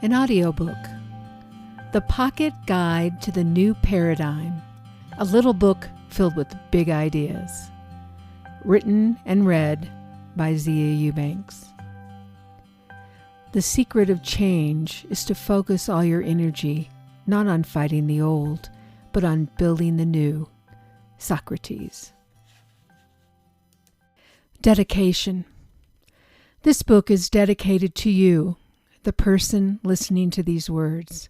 An audiobook, The Pocket Guide to the New Paradigm, a little book filled with big ideas. Written and read by Zia Eubanks. The secret of change is to focus all your energy not on fighting the old, but on building the new. Socrates. Dedication. This book is dedicated to you, the person listening to these words.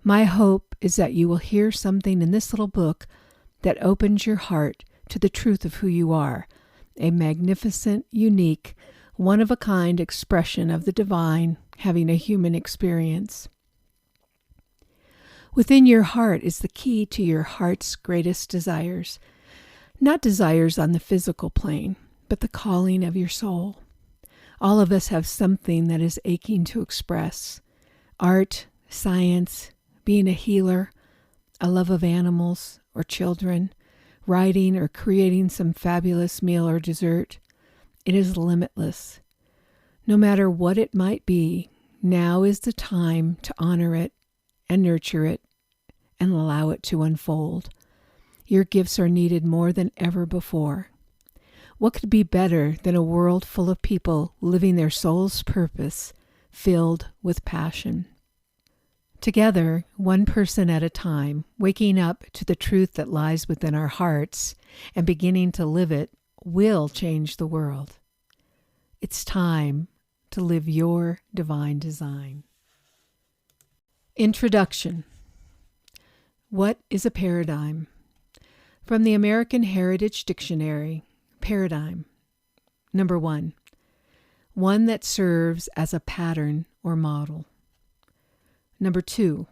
My hope is that you will hear something in this little book that opens your heart to the truth of who you are, a magnificent, unique, one-of-a-kind expression of the divine having a human experience. Within your heart is the key to your heart's greatest desires, not desires on the physical plane, but the calling of your soul. All of us have something that is aching to express. Art, science, being a healer, a love of animals or children, writing or creating some fabulous meal or dessert. It is limitless. No matter what it might be, now is the time to honor it and nurture it and allow it to unfold. Your gifts are needed more than ever before. What could be better than a world full of people living their soul's purpose, filled with passion? Together, one person at a time, waking up to the truth that lies within our hearts and beginning to live it will change the world. It's time to live your divine design. Introduction. What is a paradigm? From the American Heritage Dictionary, paradigm. Number 1. One that serves as a pattern or model. Number 2.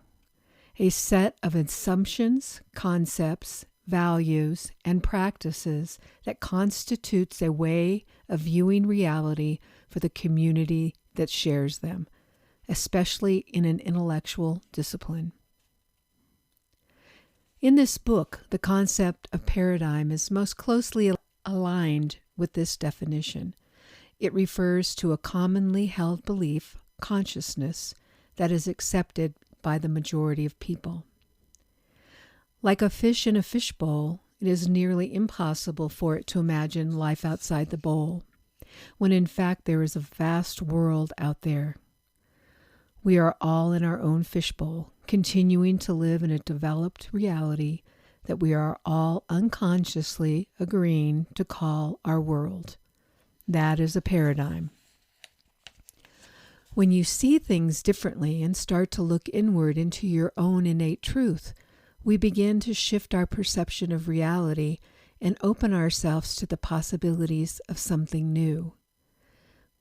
A set of assumptions, concepts, values, and practices that constitutes a way of viewing reality for the community that shares them, especially in an intellectual discipline. In this book, the concept of paradigm is most closely aligned with this definition. It refers to a commonly held belief, consciousness, that is accepted by the majority of people. Like a fish in a fishbowl, it is nearly impossible for it to imagine life outside the bowl, when in fact there is a vast world out there. We are all in our own fishbowl, continuing to live in a developed reality that we are all unconsciously agreeing to call our world. That is a paradigm. When you see things differently and start to look inward into your own innate truth, we begin to shift our perception of reality and open ourselves to the possibilities of something new.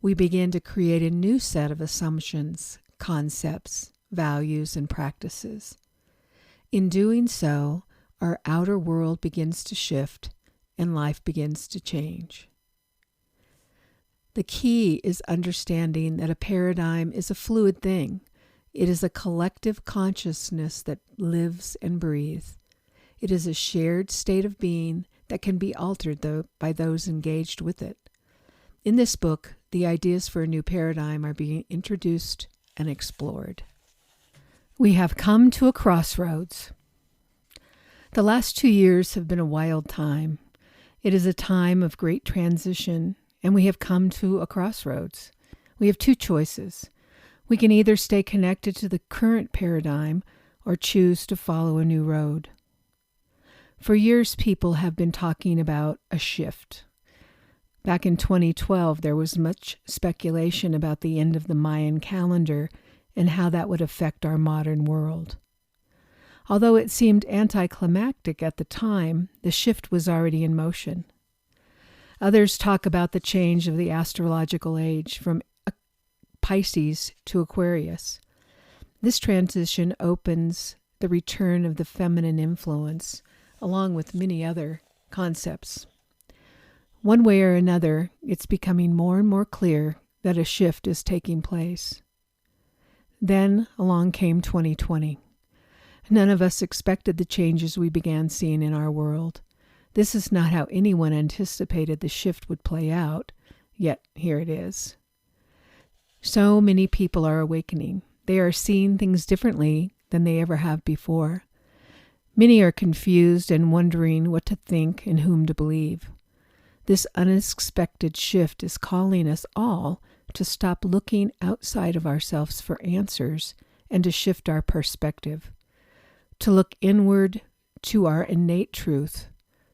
We begin to create a new set of assumptions, concepts, values, and practices. In doing so, our outer world begins to shift and life begins to change. The key is understanding that a paradigm is a fluid thing. It is a collective consciousness that lives and breathes. It is a shared state of being that can be altered by those engaged with it. In this book, the ideas for a new paradigm are being introduced and explored. We have come to a crossroads. The last 2 years have been a wild time. It is a time of great transition, and we have come to a crossroads. We have two choices. We can either stay connected to the current paradigm or choose to follow a new road. For years, people have been talking about a shift. Back in 2012, there was much speculation about the end of the Mayan calendar and how that would affect our modern world. Although it seemed anticlimactic at the time, the shift was already in motion. Others talk about the change of the astrological age from Pisces to Aquarius. This transition opens the return of the feminine influence, along with many other concepts. One way or another, it's becoming more and more clear that a shift is taking place. Then along came 2020. None of us expected the changes we began seeing in our world. This is not how anyone anticipated the shift would play out, yet here it is. So many people are awakening. they are seeing things differently than they ever have before. Many are confused and wondering what to think and whom to believe. This unexpected shift is calling us all to stop looking outside of ourselves for answers and to shift our perspective, to look inward to our innate truth,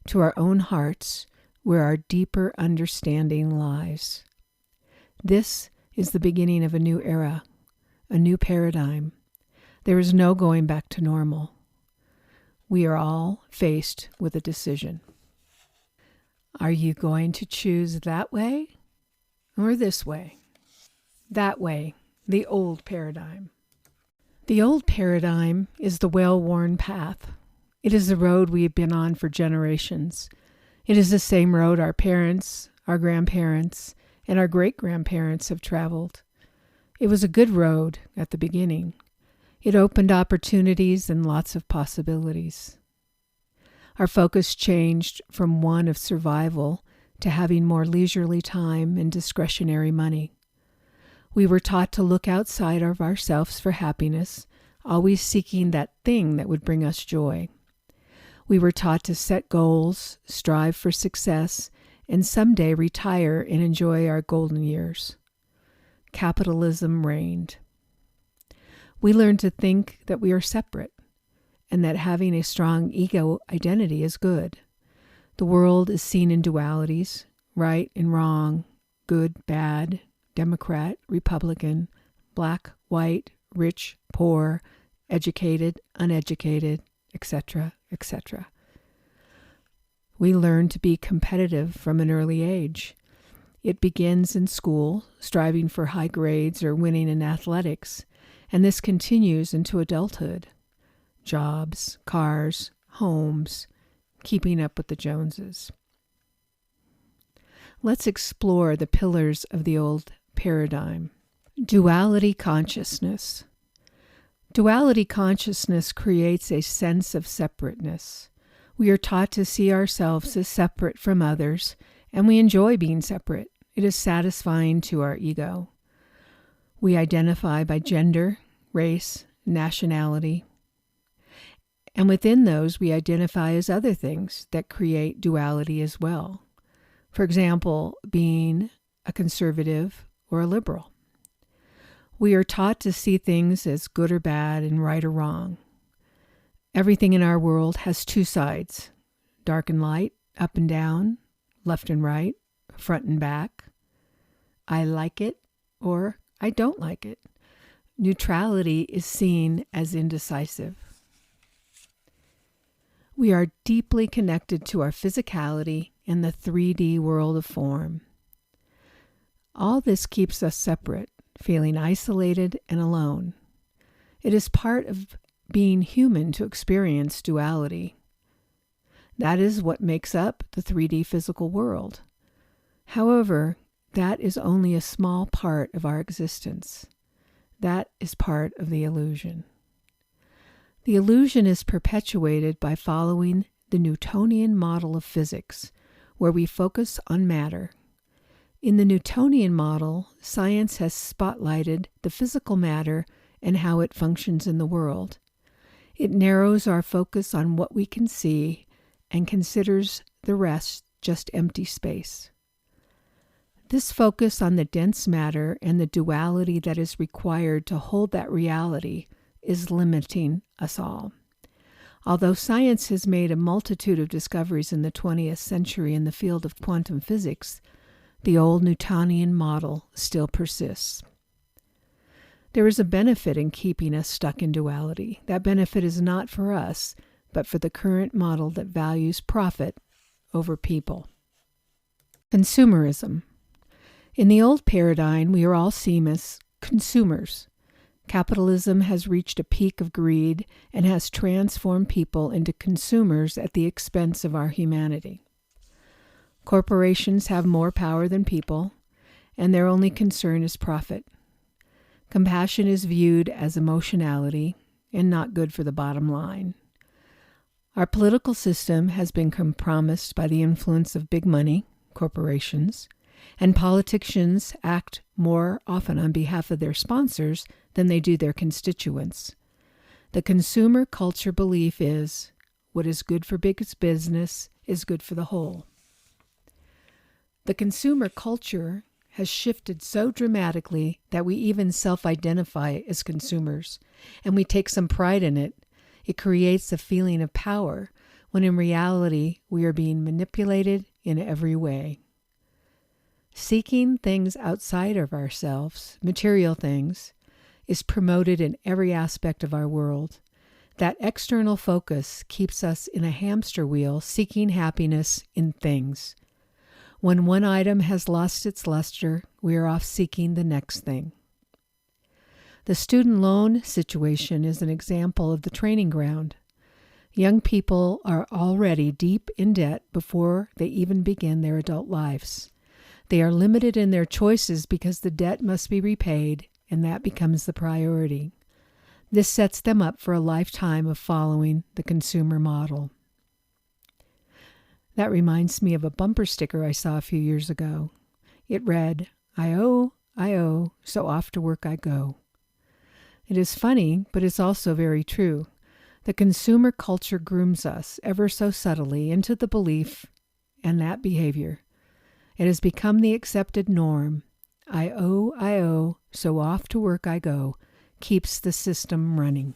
to our own hearts, where our deeper understanding lies. This is the beginning of a new era, a new paradigm. There is no going back to normal. We are all faced with a decision. Are you going to choose that way or this way? That way, the old paradigm. The old paradigm is the well-worn path. It is the road we have been on for generations. It is the same road our parents, our grandparents, and our great-grandparents have traveled. It was a good road at the beginning. It opened opportunities and lots of possibilities. Our focus changed from one of survival to having more leisurely time and discretionary money. We were taught to look outside of ourselves for happiness, always seeking that thing that would bring us joy. We were taught to set goals, strive for success, and someday retire and enjoy our golden years. Capitalism reigned. We learned to think that we are separate and that having a strong ego identity is good. The world is seen in dualities, right and wrong, good, bad, Democrat, Republican, black, white, rich, poor, educated, uneducated, etc., etc. We learn to be competitive from an early age. It begins in school, striving for high grades or winning in athletics, and this continues into adulthood. Jobs, cars, homes, keeping up with the Joneses. Let's explore the pillars of the old paradigm. Duality consciousness. Duality consciousness creates a sense of separateness. We are taught to see ourselves as separate from others, and we enjoy being separate. It is satisfying to our ego. We identify by gender, race, nationality, and within those we identify as other things that create duality as well. For example, being a conservative or a liberal. We are taught to see things as good or bad and right or wrong. Everything in our world has two sides, dark and light, up and down, left and right, front and back. I like it or I don't like it. Neutrality is seen as indecisive. We are deeply connected to our physicality and the 3D world of form. All this keeps us separate, feeling isolated and alone. It is part of being human to experience duality. That is what makes up the 3D physical world. However, that is only a small part of our existence. That is part of the illusion. The illusion is perpetuated by following the Newtonian model of physics, where we focus on matter. In the Newtonian model, science has spotlighted the physical matter and how it functions in the world. It narrows our focus on what we can see and considers the rest just empty space. This focus on the dense matter and the duality that is required to hold that reality is limiting us all. Although science has made a multitude of discoveries in the 20th century in the field of quantum physics, the old Newtonian model still persists. There is a benefit in keeping us stuck in duality. That benefit is not for us, but for the current model that values profit over people. Consumerism. In the old paradigm, we are all seen as consumers. Capitalism has reached a peak of greed and has transformed people into consumers at the expense of our humanity. Corporations have more power than people, and their only concern is profit. Compassion is viewed as emotionality and not good for the bottom line. Our political system has been compromised by the influence of big money, corporations, And politicians act more often on behalf of their sponsors than they do their constituents. The consumer culture belief is, what is good for big business is good for the whole. The consumer culture has shifted so dramatically that we even self-identify as consumers, and we take some pride in it. It creates a feeling of power, when in reality we are being manipulated in every way. Seeking things outside of ourselves, material things, is promoted in every aspect of our world. That external focus keeps us in a hamster wheel seeking happiness in things. When one item has lost its luster, we are off seeking the next thing. The student loan situation is an example of the training ground. Young people are already deep in debt before they even begin their adult lives. They are limited in their choices because the debt must be repaid, and that becomes the priority. This sets them up for a lifetime of following the consumer model. That reminds me of a bumper sticker I saw a few years ago. It read, I owe, so off to work I go. It is funny, but it's also very true. The consumer culture grooms us ever so subtly into the belief and that behavior. It has become the accepted norm. I owe, so off to work I go, keeps the system running.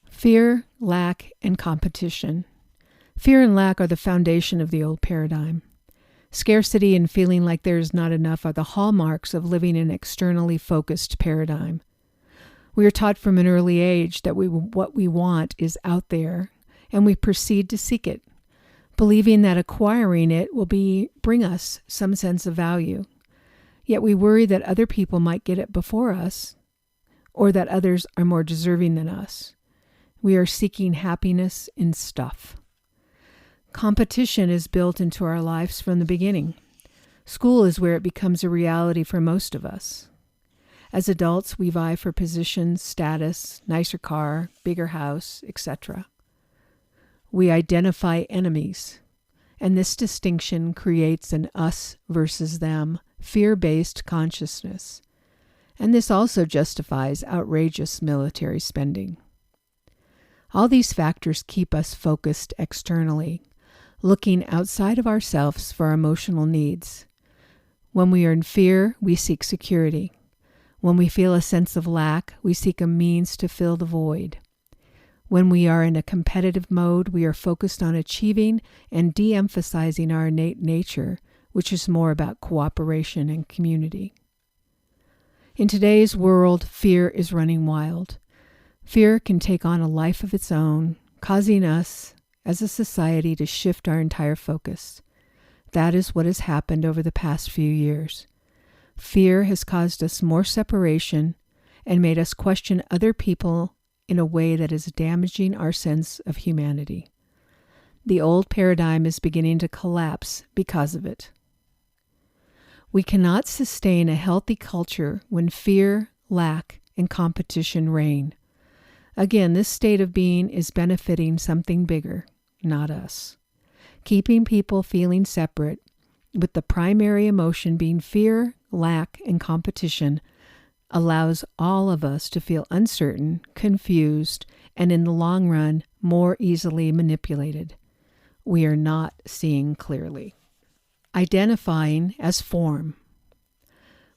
Fear, lack, and competition. Fear and lack are the foundation of the old paradigm. Scarcity and feeling like there is not enough are the hallmarks of living an externally focused paradigm. We are taught from an early age that what we want is out there, and we proceed to seek it, believing that acquiring it will bring us some sense of value. Yet we worry that other people might get it before us, or that others are more deserving than us. We are seeking happiness in stuff. Competition is built into our lives from the beginning. School is where it becomes a reality for most of us. As adults, we vie for positions, status, nicer car, bigger house, etc. We identify enemies, and this distinction creates an us versus them, fear-based consciousness. And this also justifies outrageous military spending. All these factors keep us focused externally, looking outside of ourselves for our emotional needs. When we are in fear, we seek security. When we feel a sense of lack, we seek a means to fill the void. When we are in a competitive mode, we are focused on achieving and de-emphasizing our innate nature, which is more about cooperation and community. In today's world, fear is running wild. Fear can take on a life of its own, causing us, as a society, to shift our entire focus. That is what has happened over the past few years. Fear has caused us more separation and made us question other people in a way that is damaging our sense of humanity. The old paradigm is beginning to collapse because of it. We cannot sustain a healthy culture when fear, lack, and competition reign. Again, this state of being is benefiting something bigger, not us. Keeping people feeling separate, with the primary emotion being fear, lack, and competition, allows all of us to feel uncertain, confused, and in the long run, more easily manipulated. We are not seeing clearly. Identifying as form.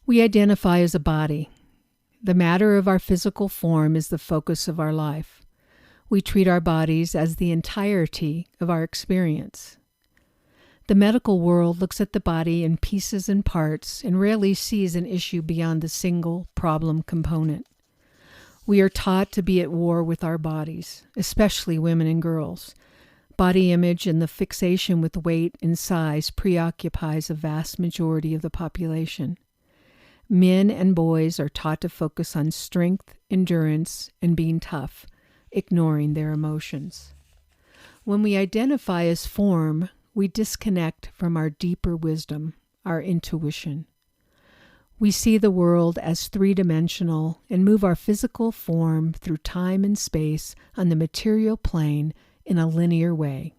We identify as a body. The matter of our physical form is the focus of our life. We treat our bodies as the entirety of our experience. The medical world looks at the body in pieces and parts and rarely sees an issue beyond the single problem component. We are taught to be at war with our bodies, especially women and girls. Body image and the fixation with weight and size preoccupies a vast majority of the population. Men and boys are taught to focus on strength, endurance, and being tough, ignoring their emotions. When we identify as form, we disconnect from our deeper wisdom, our intuition. We see the world as three-dimensional and move our physical form through time and space on the material plane in a linear way.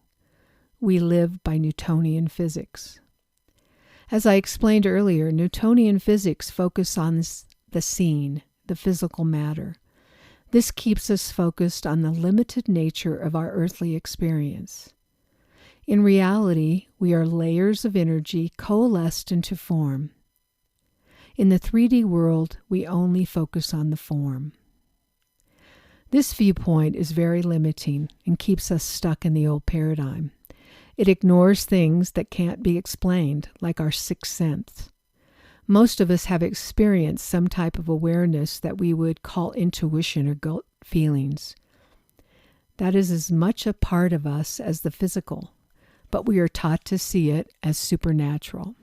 We live by Newtonian physics. As I explained earlier, Newtonian physics focus on the seen, the physical matter. This keeps us focused on the limited nature of our earthly experience. In reality, we are layers of energy coalesced into form. In the 3D world, we only focus on the form. This viewpoint is very limiting and keeps us stuck in the old paradigm. It ignores things that can't be explained, like our sixth sense. Most of us have experienced some type of awareness that we would call intuition or gut feelings. That is as much a part of us as the physical, but we are taught to see it as supernatural.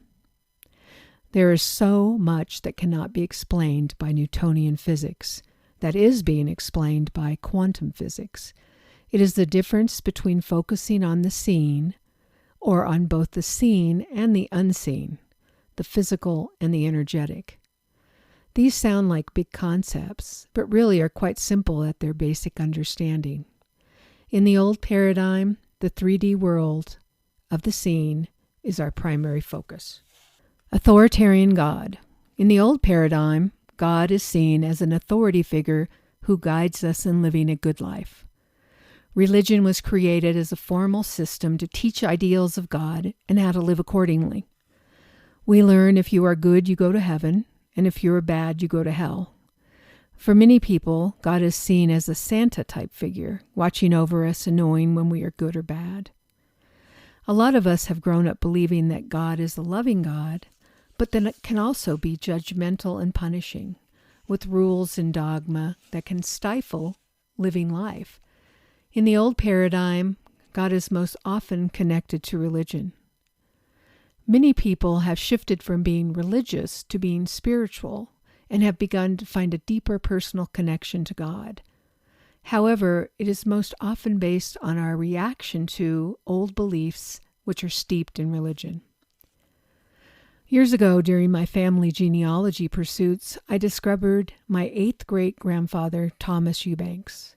There is so much that cannot be explained by Newtonian physics that is being explained by quantum physics. It is the difference between focusing on the seen, or on both the seen and the unseen, the physical and the energetic. These sound like big concepts, but really are quite simple at their basic understanding. In the old paradigm, the 3D world of the seen is our primary focus. Authoritarian God. In the old paradigm, God is seen as an authority figure who guides us in living a good life. Religion was created as a formal system to teach ideals of God and how to live accordingly. We learn if you are good, you go to heaven, and if you are bad, you go to hell. For many people, God is seen as a Santa-type figure, watching over us and knowing when we are good or bad. A lot of us have grown up believing that God is a loving God, but then it can also be judgmental and punishing, with rules and dogma that can stifle living life. In the old paradigm, God is most often connected to religion. Many people have shifted from being religious to being spiritual and have begun to find a deeper personal connection to God. However, it is most often based on our reaction to old beliefs which are steeped in religion. Years ago, during my family genealogy pursuits, I discovered my 8th great-grandfather, Thomas Eubanks.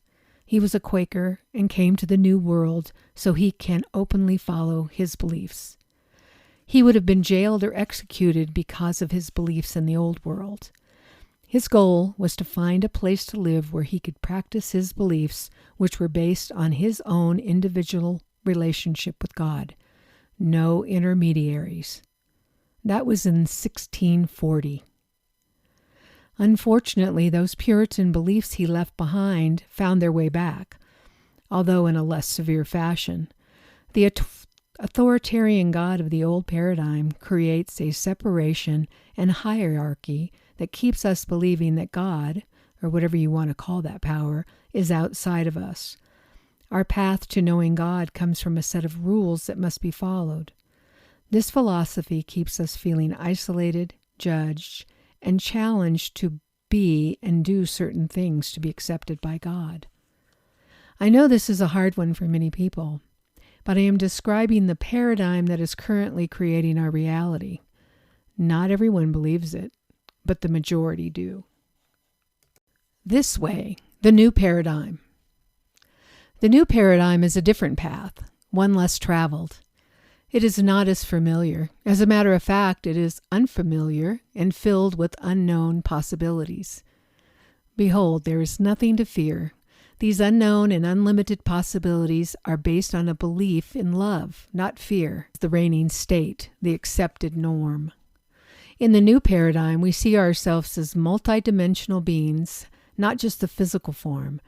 He was a Quaker and came to the New World so he can openly follow his beliefs. He would have been jailed or executed because of his beliefs in the Old World. His goal was to find a place to live where he could practice his beliefs, which were based on his own individual relationship with God. No intermediaries. That was in 1640. Unfortunately, those Puritan beliefs he left behind found their way back, although in a less severe fashion. The authoritarian God of the old paradigm creates a separation and hierarchy that keeps us believing that God, or whatever you want to call that power, is outside of us. Our path to knowing God comes from a set of rules that must be followed. This philosophy keeps us feeling isolated, judged, and challenged to be and do certain things to be accepted by God. I know this is a hard one for many people, but I am describing the paradigm that is currently creating our reality. Not everyone believes it, but the majority do. This way, the new paradigm. The new paradigm is a different path, one less traveled. It is not as familiar. As a matter of fact, it is unfamiliar and filled with unknown possibilities. Behold, there is nothing to fear. These unknown and unlimited possibilities are based on a belief in love, not fear, the reigning state, the accepted norm. In the new paradigm, we see ourselves as multidimensional beings, not just the physical form.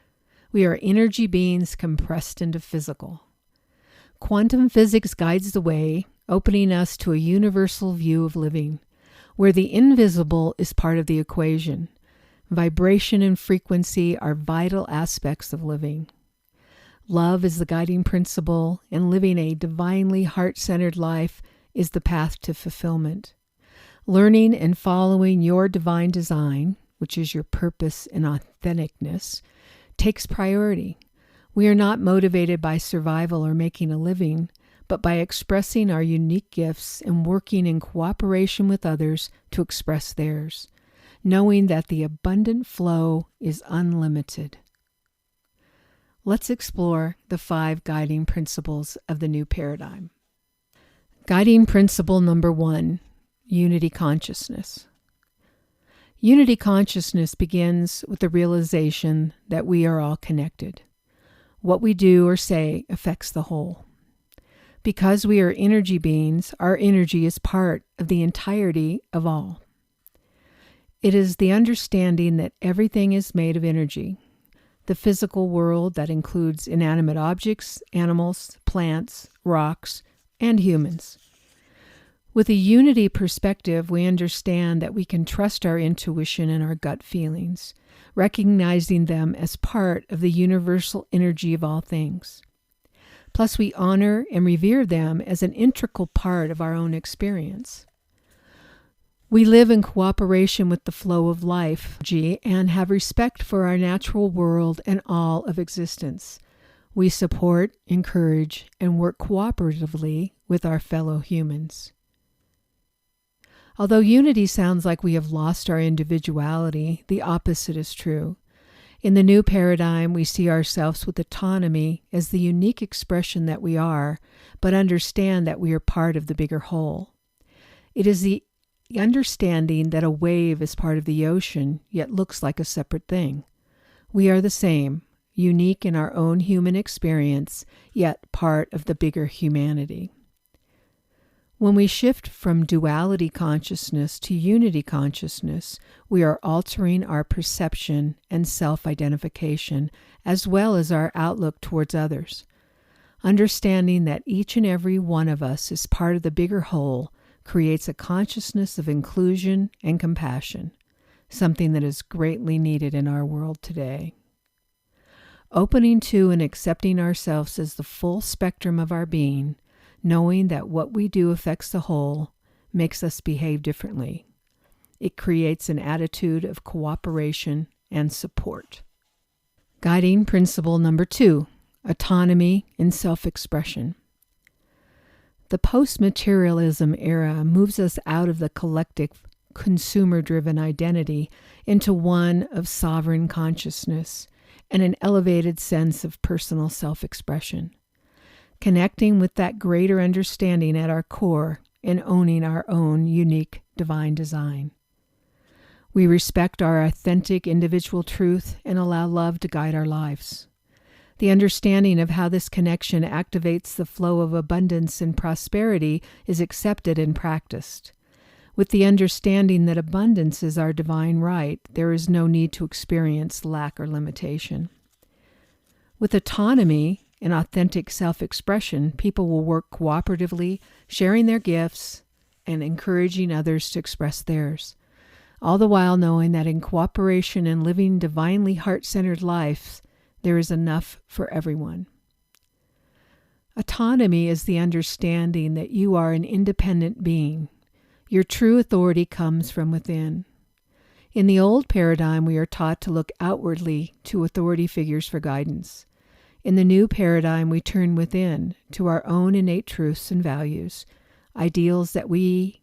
We are energy beings compressed into physical. Quantum physics guides the way, opening us to a universal view of living, where the invisible is part of the equation. Vibration and frequency are vital aspects of living. Love is the guiding principle, and living a divinely heart-centered life is the path to fulfillment. Learning and following your divine design, which is your purpose and authenticness, takes priority. We are not motivated by survival or making a living, but by expressing our unique gifts and working in cooperation with others to express theirs, knowing that the abundant flow is unlimited. Let's explore the 5 guiding principles of the new paradigm. Guiding principle number 1, unity consciousness. Unity consciousness begins with the realization that we are all connected. What we do or say affects the whole. Because we are energy beings, our energy is part of the entirety of all. It is the understanding that everything is made of energy. The physical world that includes inanimate objects, animals, plants, rocks, and humans. With a unity perspective, we understand that we can trust our intuition and our gut feelings, recognizing them as part of the universal energy of all things. Plus, we honor and revere them as an integral part of our own experience. We live in cooperation with the flow of life, and have respect for our natural world and all of existence. We support, encourage, and work cooperatively with our fellow humans. Although unity sounds like we have lost our individuality, the opposite is true. In the new paradigm, we see ourselves with autonomy as the unique expression that we are, but understand that we are part of the bigger whole. It is the understanding that a wave is part of the ocean, yet looks like a separate thing. We are the same, unique in our own human experience, yet part of the bigger humanity. When we shift from duality consciousness to unity consciousness, we are altering our perception and self-identification, as well as our outlook towards others. Understanding that each and every one of us is part of the bigger whole creates a consciousness of inclusion and compassion, something that is greatly needed in our world today. Opening to and accepting ourselves as the full spectrum of our being, knowing that what we do affects the whole, makes us behave differently. It creates an attitude of cooperation and support. Guiding principle number 2, autonomy and self-expression. The post-materialism era moves us out of the collective, consumer-driven identity into one of sovereign consciousness and an elevated sense of personal self-expression. Connecting with that greater understanding at our core and owning our own unique divine design. We respect our authentic individual truth and allow love to guide our lives. The understanding of how this connection activates the flow of abundance and prosperity is accepted and practiced. With the understanding that abundance is our divine right, there is no need to experience lack or limitation. With autonomy and authentic self-expression, people will work cooperatively, sharing their gifts and encouraging others to express theirs, all the while knowing that in cooperation and living divinely heart-centered lives, there is enough for everyone. Autonomy is the understanding that you are an independent being. Your true authority comes from within. In the old paradigm, we are taught to look outwardly to authority figures for guidance. In the new paradigm, we turn within to our own innate truths and values, ideals that we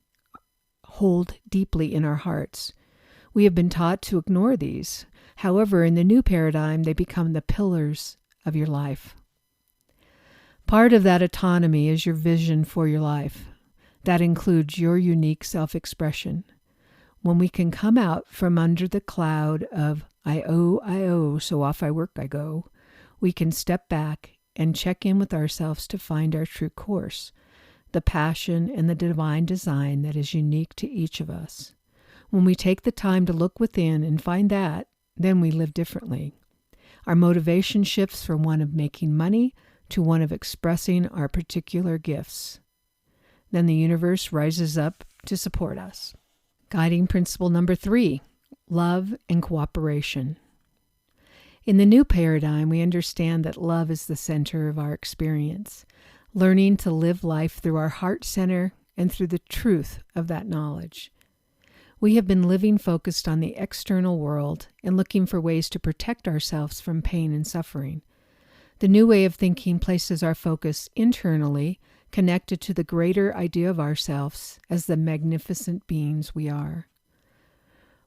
hold deeply in our hearts. We have been taught to ignore these. However, in the new paradigm, they become the pillars of your life. Part of that autonomy is your vision for your life. That includes your unique self-expression. When we can come out from under the cloud of I owe, so off I work I go, we can step back and check in with ourselves to find our true course, the passion and the divine design that is unique to each of us. When we take the time to look within and find that, then we live differently. Our motivation shifts from one of making money to one of expressing our particular gifts. Then the universe rises up to support us. Guiding principle number 3, love and cooperation. In the new paradigm, we understand that love is the center of our experience, learning to live life through our heart center and through the truth of that knowledge. We have been living focused on the external world and looking for ways to protect ourselves from pain and suffering. The new way of thinking places our focus internally, connected to the greater idea of ourselves as the magnificent beings we are.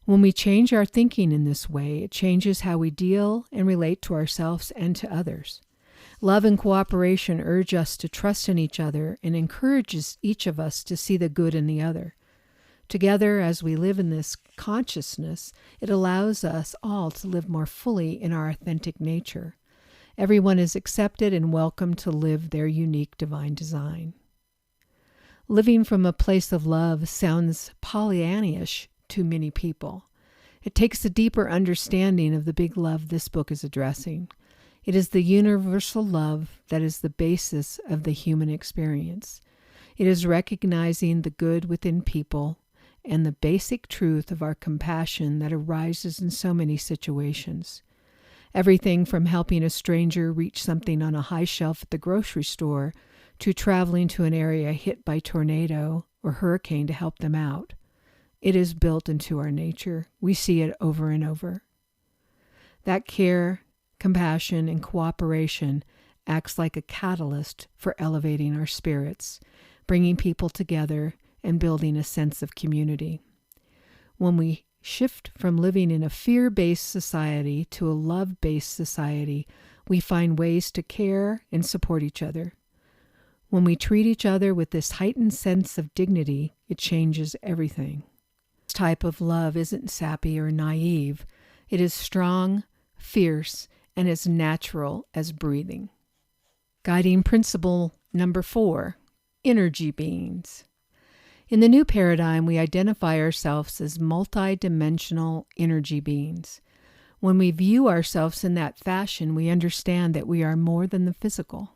When we change our thinking in this way, it changes how we deal and relate to ourselves and to others. Love and cooperation urge us to trust in each other and encourages each of us to see the good in the other. Together, as we live in this consciousness, it allows us all to live more fully in our authentic nature. Everyone is accepted and welcome to live their unique divine design. Living from a place of love sounds Pollyannish to many people. It takes a deeper understanding of the big love this book is addressing. It is the universal love that is the basis of the human experience. It is recognizing the good within people and the basic truth of our compassion that arises in so many situations. Everything from helping a stranger reach something on a high shelf at the grocery store to traveling to an area hit by tornado or hurricane to help them out. It is built into our nature. We see it over and over. That care, compassion, and cooperation acts like a catalyst for elevating our spirits, bringing people together, and building a sense of community. When we shift from living in a fear-based society to a love-based society, we find ways to care and support each other. When we treat each other with this heightened sense of dignity, it changes everything. This type of love isn't sappy or naive. It is strong, fierce, and as natural as breathing. Guiding principle number 4, energy beings. In the new paradigm, we identify ourselves as multidimensional energy beings. When we view ourselves in that fashion, we understand that we are more than the physical.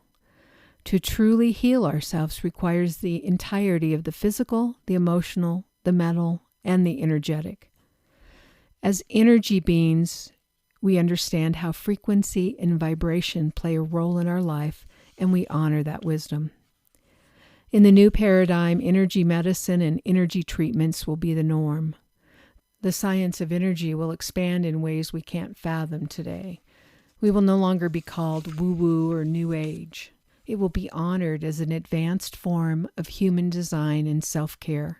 To truly heal ourselves requires the entirety of the physical, the emotional, the mental, and the energetic. As energy beings, we understand how frequency and vibration play a role in our life, and we honor that wisdom. In the new paradigm, energy medicine and energy treatments will be the norm. The science of energy will expand in ways we can't fathom today. We will no longer be called woo-woo or new age. It will be honored as an advanced form of human design and self-care.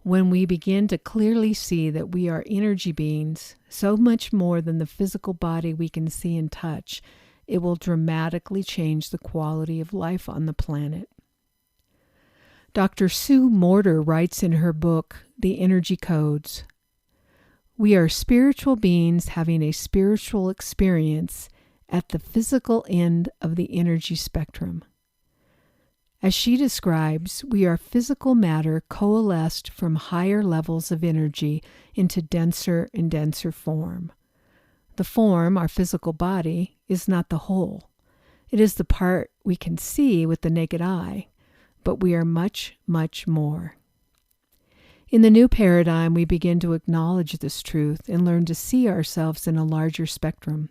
When we begin to clearly see that we are energy beings, so much more than the physical body we can see and touch, it will dramatically change the quality of life on the planet. Dr. Sue Morter writes in her book, The Energy Codes, "We are spiritual beings having a spiritual experience at the physical end of the energy spectrum. As she describes, we are physical matter coalesced from higher levels of energy into denser and denser form. The form, our physical body, is not the whole. It is the part we can see with the naked eye, but we are much, much more. In the new paradigm, we begin to acknowledge this truth and learn to see ourselves in a larger spectrum.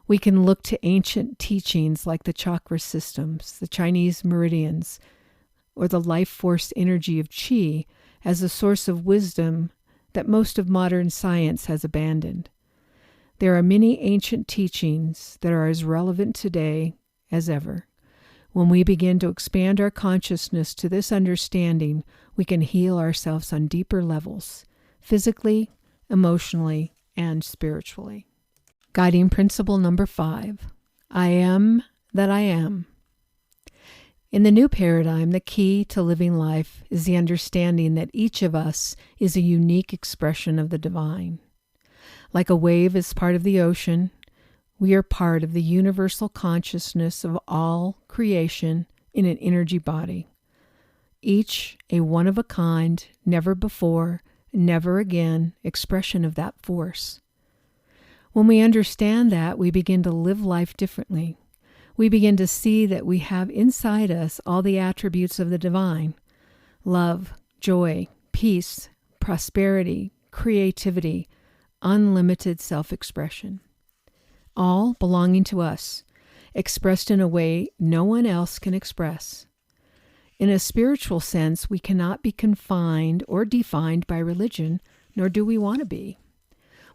We can look to ancient teachings like the chakra systems, the Chinese meridians, or the life force energy of qi as a source of wisdom that most of modern science has abandoned. There are many ancient teachings that are as relevant today as ever. When we begin to expand our consciousness to this understanding, we can heal ourselves on deeper levels, physically, emotionally, and spiritually." Guiding principle number 5, I am that I am. In the new paradigm, the key to living life is the understanding that each of us is a unique expression of the divine. Like a wave is part of the ocean, we are part of the universal consciousness of all creation in an energy body. Each a one-of-a-kind, never before, never again expression of that force. When we understand that, we begin to live life differently. We begin to see that we have inside us all the attributes of the divine: love, joy, peace, prosperity, creativity, unlimited self-expression. All belonging to us, expressed in a way no one else can express. In a spiritual sense, we cannot be confined or defined by religion, nor do we want to be.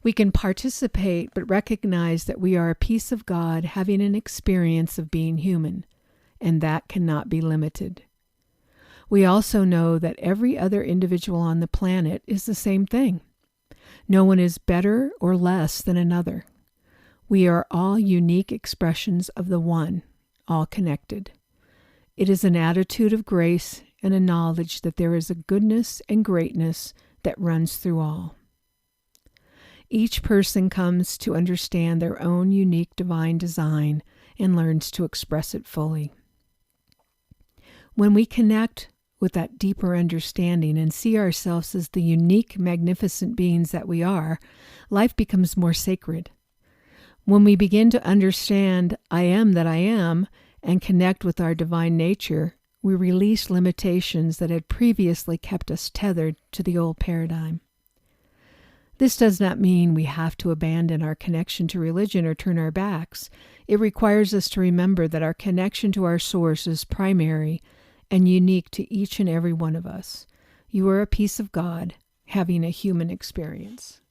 We can participate, but recognize that we are a piece of God having an experience of being human, and that cannot be limited. We also know that every other individual on the planet is the same thing. No one is better or less than another. We are all unique expressions of the One, all connected. It is an attitude of grace and a knowledge that there is a goodness and greatness that runs through all. Each person comes to understand their own unique divine design and learns to express it fully. When we connect with that deeper understanding and see ourselves as the unique, magnificent beings that we are, life becomes more sacred. When we begin to understand I am that I am and connect with our divine nature, we release limitations that had previously kept us tethered to the old paradigm. This does not mean we have to abandon our connection to religion or turn our backs. It requires us to remember that our connection to our source is primary and unique to each and every one of us. You are a piece of God having a human experience.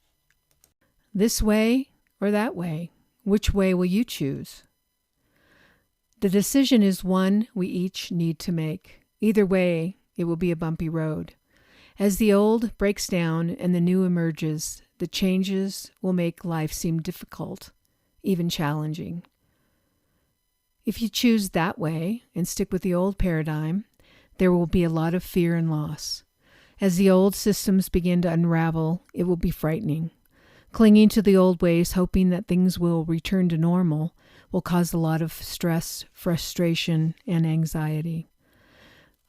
This way or that way, which way will you choose? The decision is one we each need to make. Either way, it will be a bumpy road. As the old breaks down and the new emerges, the changes will make life seem difficult, even challenging. If you choose that way and stick with the old paradigm, there will be a lot of fear and loss. As the old systems begin to unravel, it will be frightening. Clinging to the old ways, hoping that things will return to normal, will cause a lot of stress, frustration, and anxiety.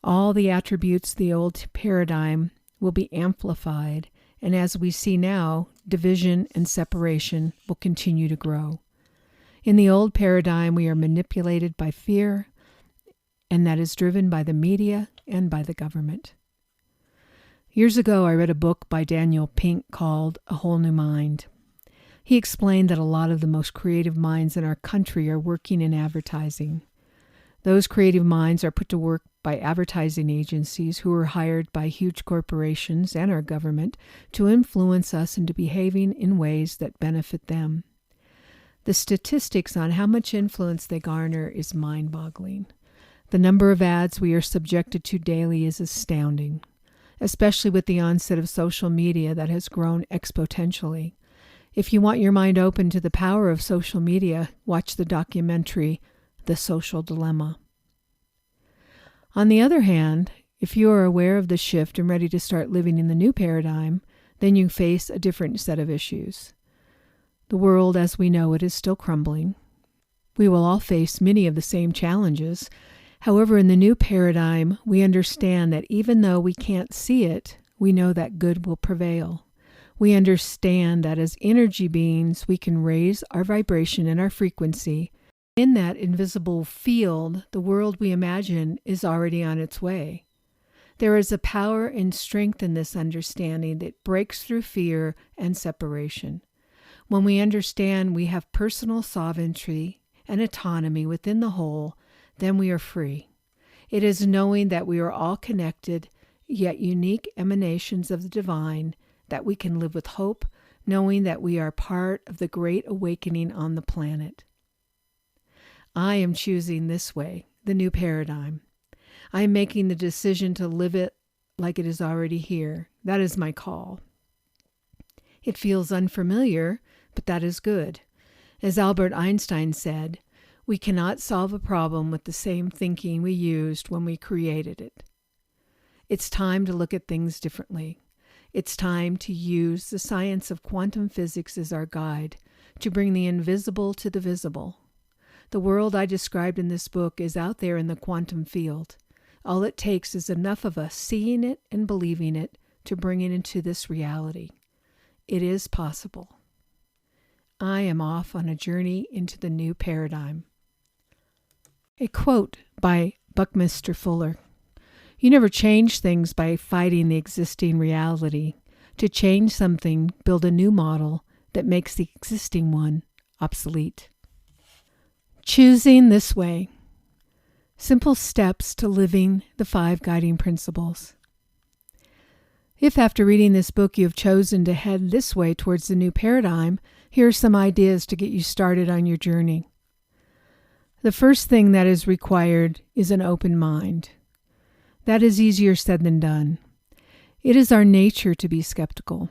All the attributes of the old paradigm will be amplified, and as we see now, division and separation will continue to grow. In the old paradigm, we are manipulated by fear, and that is driven by the media and by the government. Years ago, I read a book by Daniel Pink called A Whole New Mind. He explained that a lot of the most creative minds in our country are working in advertising. Those creative minds are put to work by advertising agencies who are hired by huge corporations and our government to influence us into behaving in ways that benefit them. The statistics on how much influence they garner is mind-boggling. The number of ads we are subjected to daily is astounding, especially with the onset of social media that has grown exponentially. If you want your mind open to the power of social media, watch the documentary, The Social Dilemma. On the other hand, if you are aware of the shift and ready to start living in the new paradigm, then you face a different set of issues. The world as we know it is still crumbling. We will all face many of the same challenges. However, in the new paradigm, we understand that even though we can't see it, we know that good will prevail. We understand that as energy beings, we can raise our vibration and our frequency. In that invisible field, the world we imagine is already on its way. There is a power and strength in this understanding that breaks through fear and separation. When we understand we have personal sovereignty and autonomy within the whole, then we are free. It is knowing that we are all connected, yet unique emanations of the divine, that we can live with hope, knowing that we are part of the great awakening on the planet. I am choosing this way, the new paradigm. I am making the decision to live it like it is already here. That is my call. It feels unfamiliar, but that is good. As Albert Einstein said, we cannot solve a problem with the same thinking we used when we created it. It's time to look at things differently. It's time to use the science of quantum physics as our guide to bring the invisible to the visible. The world I described in this book is out there in the quantum field. All it takes is enough of us seeing it and believing it to bring it into this reality. It is possible. I am off on a journey into the new paradigm. A quote by Buckminster Fuller. You never change things by fighting the existing reality. To change something, build a new model that makes the existing one obsolete. Choosing this way. Simple steps to living the 5 guiding principles. If after reading this book you have chosen to head this way towards the new paradigm, here are some ideas to get you started on your journey. The first thing that is required is an open mind. That is easier said than done. It is our nature to be skeptical.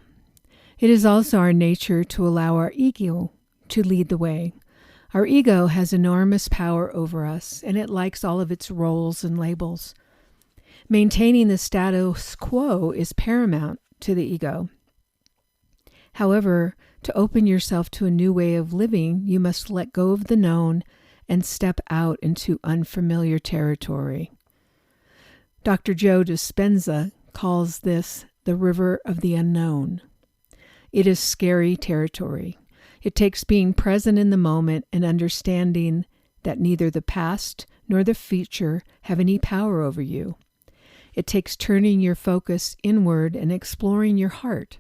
It is also our nature to allow our ego to lead the way. Our ego has enormous power over us, and it likes all of its roles and labels. Maintaining the status quo is paramount to the ego. However, to open yourself to a new way of living, you must let go of the known and step out into unfamiliar territory. Dr. Joe Dispenza calls this the river of the unknown. It is scary territory. It takes being present in the moment and understanding that neither the past nor the future have any power over you. It takes turning your focus inward and exploring your heart.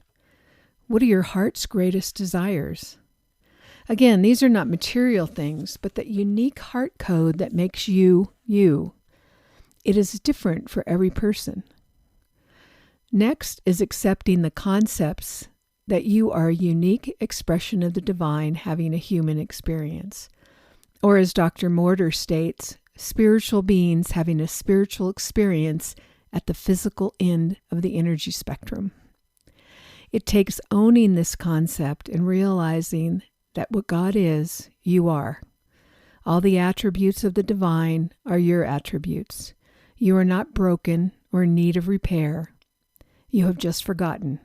What are your heart's greatest desires? Again, these are not material things, but that unique heart code that makes you, you. It is different for every person. Next is accepting the concepts that you are a unique expression of the divine having a human experience. Or as Dr. Morter states, spiritual beings having a spiritual experience at the physical end of the energy spectrum. It takes owning this concept and realizing that what God is, you are. All the attributes of the divine are your attributes. You are not broken or in need of repair. You have just forgotten.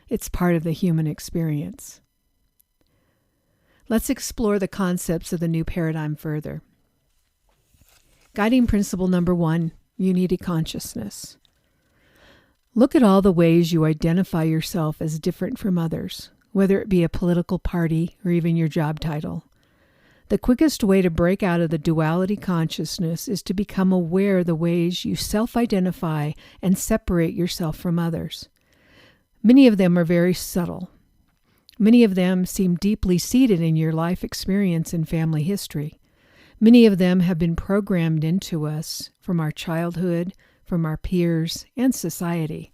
It's part of the human experience. Let's explore the concepts of the new paradigm further. Guiding principle number 1, unity consciousness. Look at all the ways you identify yourself as different from others, whether it be a political party or even your job title. The quickest way to break out of the duality consciousness is to become aware of the ways you self-identify and separate yourself from others. Many of them are very subtle. Many of them seem deeply seated in your life experience and family history. Many of them have been programmed into us from our childhood, from our peers, and society.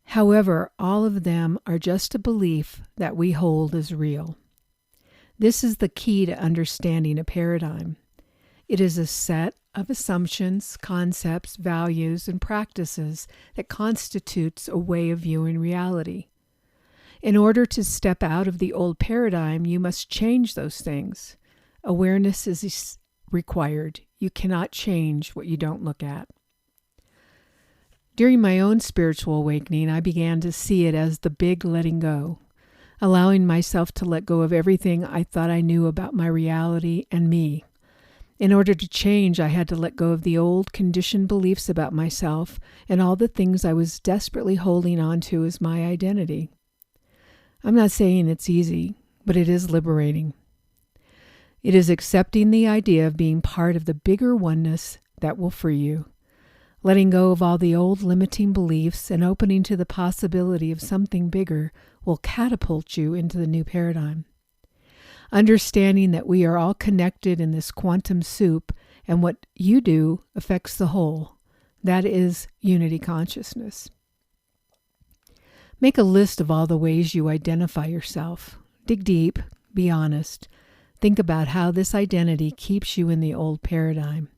However, all of them are just a belief that we hold as real. This is the key to understanding a paradigm. It is a set of assumptions, concepts, values, and practices that constitutes a way of viewing reality. In order to step out of the old paradigm, you must change those things. Awareness is required. You cannot change what you don't look at. During my own spiritual awakening, I began to see it as the big letting go, allowing myself to let go of everything I thought I knew about my reality and me. In order to change, I had to let go of the old conditioned beliefs about myself and all the things I was desperately holding on to as my identity. I'm not saying it's easy, but it is liberating. It is accepting the idea of being part of the bigger oneness that will free you. Letting go of all the old limiting beliefs and opening to the possibility of something bigger will catapult you into the new paradigm. Understanding that we are all connected in this quantum soup and what you do affects the whole. That is unity consciousness. Make a list of all the ways you identify yourself. Dig deep, be honest. Think about how this identity keeps you in the old paradigm.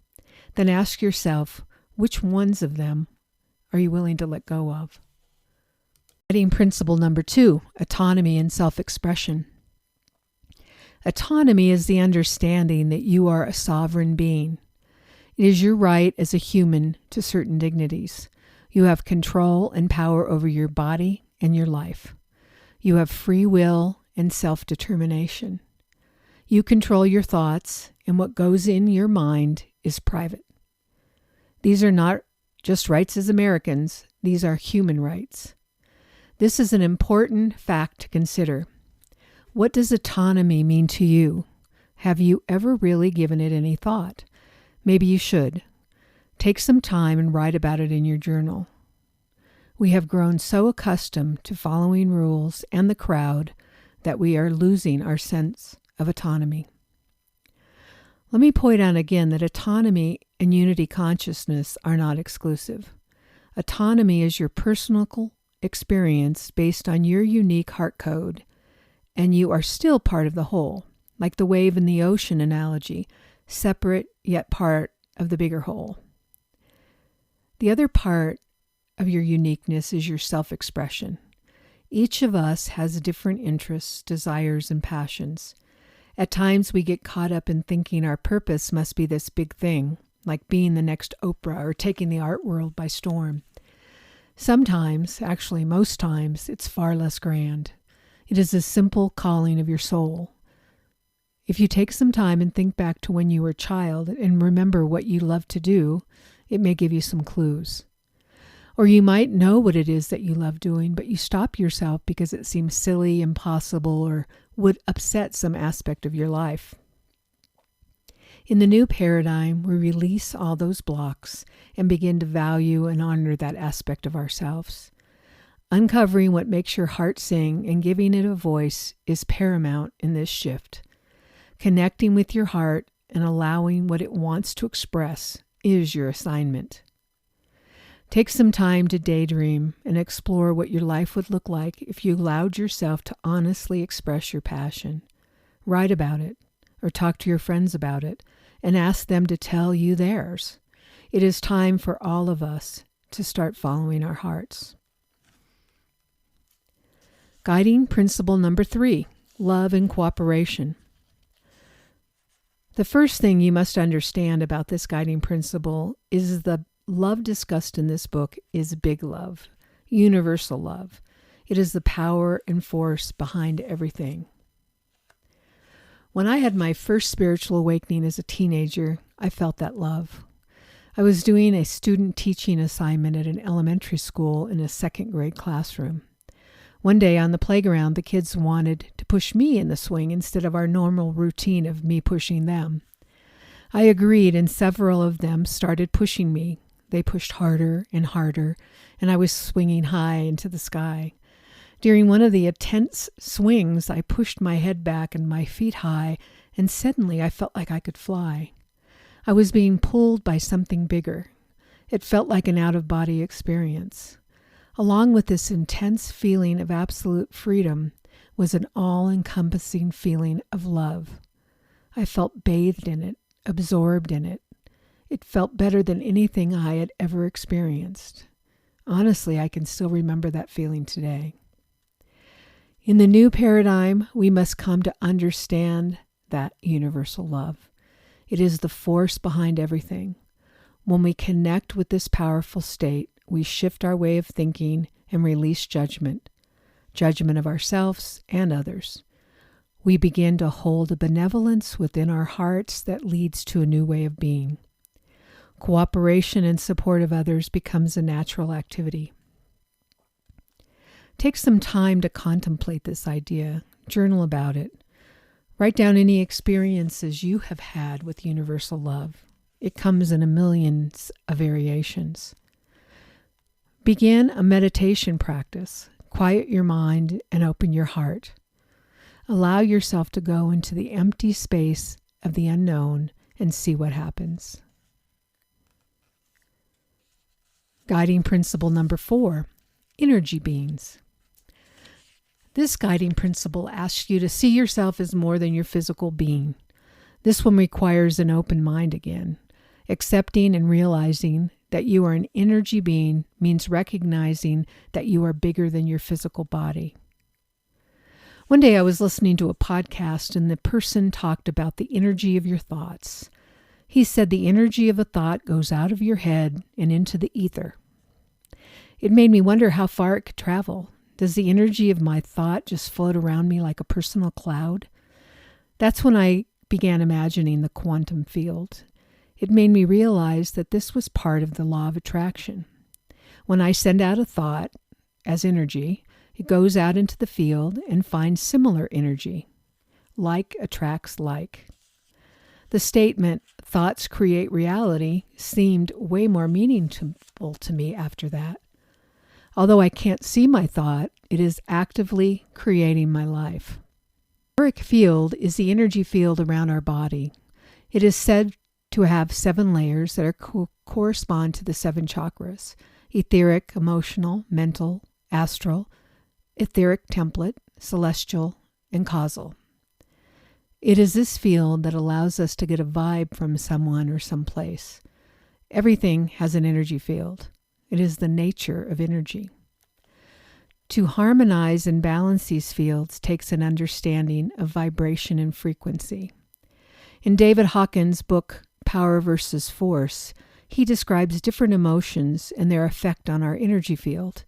Then ask yourself, which ones of them are you willing to let go of? Guiding principle number 2, autonomy and self-expression. Autonomy is the understanding that you are a sovereign being. It is your right as a human to certain dignities. You have control and power over your body and your life. You have free will and self-determination. You control your thoughts, and what goes in your mind is private. These are not just rights as Americans, these are human rights. This is an important fact to consider. What does autonomy mean to you? Have you ever really given it any thought? Maybe you should. Take some time and write about it in your journal. We have grown so accustomed to following rules and the crowd that we are losing our sense of autonomy. Let me point out again that autonomy and unity consciousness are not exclusive. Autonomy is your personal experience based on your unique heart code, and you are still part of the whole, like the wave in the ocean analogy, separate yet part of the bigger whole. The other part of your uniqueness is your self-expression. Each of us has different interests, desires, and passions. At times we get caught up in thinking our purpose must be this big thing. like being the next Oprah or taking the art world by storm. Sometimes, actually most times, it's far less grand. It is a simple calling of your soul. If you take some time and think back to when you were a child and remember what you loved to do, it may give you some clues. Or you might know what it is that you love doing, but you stop yourself because it seems silly, impossible, or would upset some aspect of your life. In the new paradigm, we release all those blocks and begin to value and honor that aspect of ourselves. Uncovering what makes your heart sing and giving it a voice is paramount in this shift. Connecting with your heart and allowing what it wants to express is your assignment. Take some time to daydream and explore what your life would look like if you allowed yourself to honestly express your passion. Write about it or talk to your friends about it and ask them to tell you theirs. It is time for all of us to start following our hearts. Guiding principle number 3, love and cooperation. The first thing you must understand about this guiding principle is the love discussed in this book is big love, universal love. It is the power and force behind everything. When I had my first spiritual awakening as a teenager, I felt that love. I was doing a student teaching assignment at an elementary school in a second grade classroom. One day on the playground, the kids wanted to push me in the swing instead of our normal routine of me pushing them. I agreed, and several of them started pushing me. They pushed harder, and I was swinging high into the sky. During one of the intense swings, I pushed my head back and my feet high, and suddenly I felt like I could fly. I was being pulled by something bigger. It felt like an out-of-body experience. Along with this intense feeling of absolute freedom was an all-encompassing feeling of love. I felt bathed in it, absorbed in it. It felt better than anything I had ever experienced. Honestly, I can still remember that feeling today. In the new paradigm, we must come to understand that universal love. It is the force behind everything. When we connect with this powerful state, we shift our way of thinking and release judgment of ourselves and others. We begin to hold a benevolence within our hearts that leads to a new way of being. Cooperation and support of others becomes a natural activity. Take some time to contemplate this idea. Journal about it. Write down any experiences you have had with universal love. It comes in a millions of variations. Begin a meditation practice. Quiet your mind and open your heart. Allow yourself to go into the empty space of the unknown and see what happens. Guiding principle number 4, energy beings. This guiding principle asks you to see yourself as more than your physical being. This one requires an open mind again. Accepting and realizing that you are an energy being means recognizing that you are bigger than your physical body. One day I was listening to a podcast and the person talked about the energy of your thoughts. He said the energy of a thought goes out of your head and into the ether. It made me wonder how far it could travel. Does the energy of my thought just float around me like a personal cloud? That's when I began imagining the quantum field. It made me realize that this was part of the law of attraction. When I send out a thought as energy, it goes out into the field and finds similar energy. Like attracts like. The statement, thoughts create reality, seemed way more meaningful to me after that. Although I can't see my thought, it is actively creating my life. The auric field is the energy field around our body. It is said to have 7 layers that correspond to the 7 chakras: etheric, emotional, mental, astral, etheric template, celestial, and causal. It is this field that allows us to get a vibe from someone or someplace. Everything has an energy field. It is the nature of energy. To harmonize and balance these fields takes an understanding of vibration and frequency. In David Hawkins' book, Power versus Force, he describes different emotions and their effect on our energy field.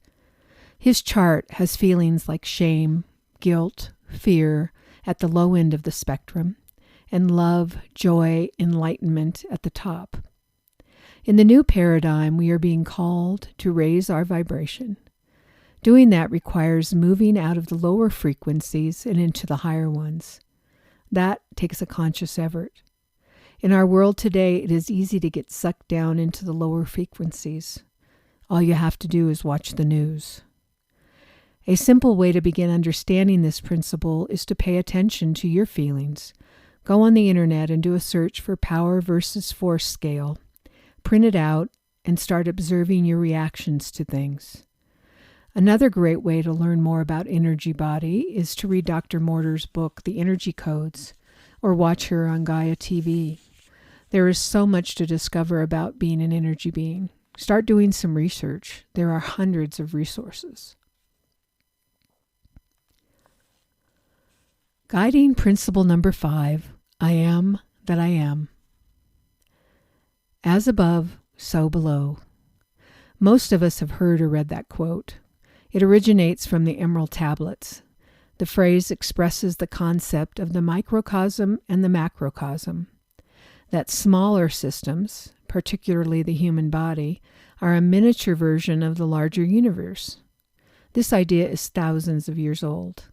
His chart has feelings like shame, guilt, fear at the low end of the spectrum, and love, joy, enlightenment at the top. In the new paradigm, we are being called to raise our vibration. Doing that requires moving out of the lower frequencies and into the higher ones. That takes a conscious effort. In our world today, it is easy to get sucked down into the lower frequencies. All you have to do is watch the news. A simple way to begin understanding this principle is to pay attention to your feelings. Go on the internet and do a search for Power versus Force scale. Print it out and start observing your reactions to things. Another great way to learn more about energy body is to read Dr. Mortar's book, The Energy Codes, or watch her on Gaia TV. There is so much to discover about being an energy being. Start doing some research. There are hundreds of resources. Guiding principle number 5, I am that I am. As above, so below. Most of us have heard or read that quote. It originates from the Emerald Tablets. The phrase expresses the concept of the microcosm and the macrocosm. That smaller systems, particularly the human body, are a miniature version of the larger universe. This idea is thousands of years old.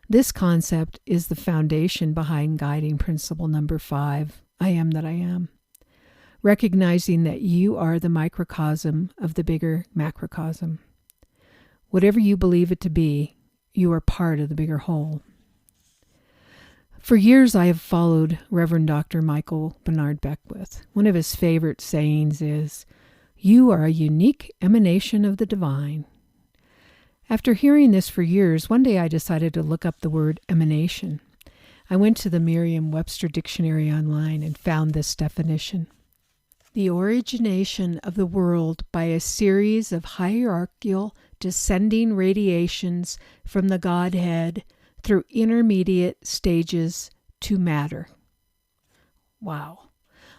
This concept is the foundation behind guiding principle number 5, I am that I am. Recognizing that you are the microcosm of the bigger macrocosm. Whatever you believe it to be, you are part of the bigger whole. For years I have followed Reverend Dr. Michael Bernard Beckwith. One of his favorite sayings is, "You are a unique emanation of the divine." After hearing this for years, one day I decided to look up the word emanation. I went to the Merriam-Webster dictionary online and found this definition. The origination of the world by a series of hierarchical descending radiations from the Godhead through intermediate stages to matter. Wow.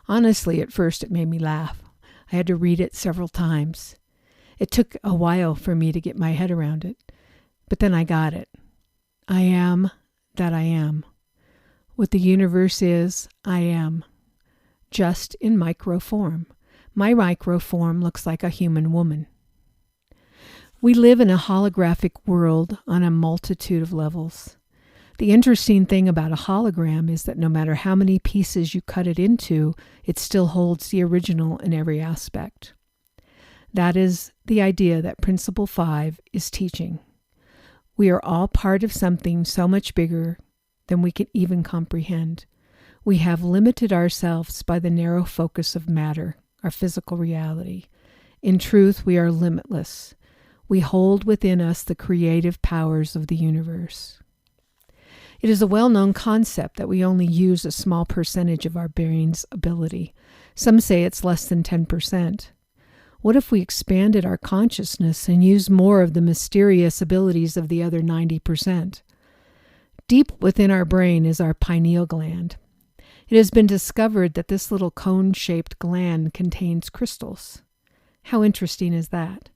Honestly, at first it made me laugh. I had to read it several times. It took a while for me to get my head around it, but then I got it. I am that I am. What the universe is, I am. Just in micro form. My micro form looks like a human woman. We live in a holographic world on a multitude of levels. The interesting thing about a hologram is that no matter how many pieces you cut it into, it still holds the original in every aspect. That is the idea that Principle 5 is teaching. We are all part of something so much bigger than we can even comprehend. We have limited ourselves by the narrow focus of matter, our physical reality. In truth, we are limitless. We hold within us the creative powers of the universe. It is a well-known concept that we only use a small percentage of our brain's ability. Some say it's less than 10%. What if we expanded our consciousness and used more of the mysterious abilities of the other 90%? Deep within our brain is our pineal gland. It has been discovered that this little cone-shaped gland contains crystals. How interesting is that?